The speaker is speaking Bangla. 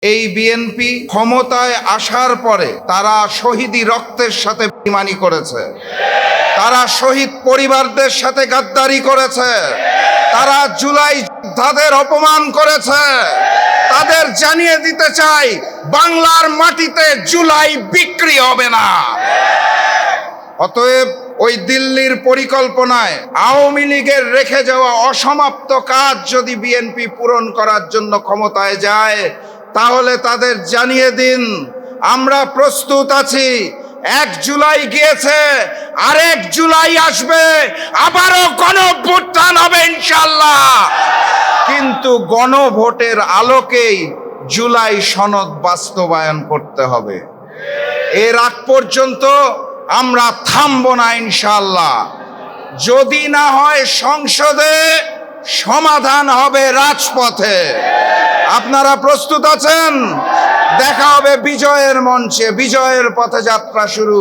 এই বিএনপি ক্ষমতায় আসার পরে তারা শহীদি রক্তের সাথে বেঈমানি করেছে, তারা শহীদ পরিবারদের সাথে গাদ্দারি করেছে, তারা জুলাই যোদ্ধাদের অপমান করেছে। তাদের জানিয়ে দিতে চাই, বাংলার মাটিতে জুলাই বিক্রি হবে না। অতএব ওই দিল্লির পরিকল্পনায় আওয়ামী লীগের রেখে যাওয়া অসমাপ্ত কাজ যদি বিএনপি পূরণ করার জন্য ক্ষমতায় যায়, তাহলে তাদের জানিয়ে দিন আমরা প্রস্তুত আছি। 1 জুলাই গিয়েছে, আরেক জুলাই আসবে, আবারও গণভোটান হবে ইনশাআল্লাহ। কিন্তু গণভোটের আলোকেই জুলাই সনদ বাস্তবায়ন করতে হবে। এর আগ পর্যন্ত আমরা থামবো না ইনশাআল্লাহ। যদি না হয় সংসদে, সমাধান হবে রাজপথে। আপনারা প্রস্তুত আছেন? দেখা হবে বিজয়ের মঞ্চে, বিজয়ের পথে যাত্রা শুরু।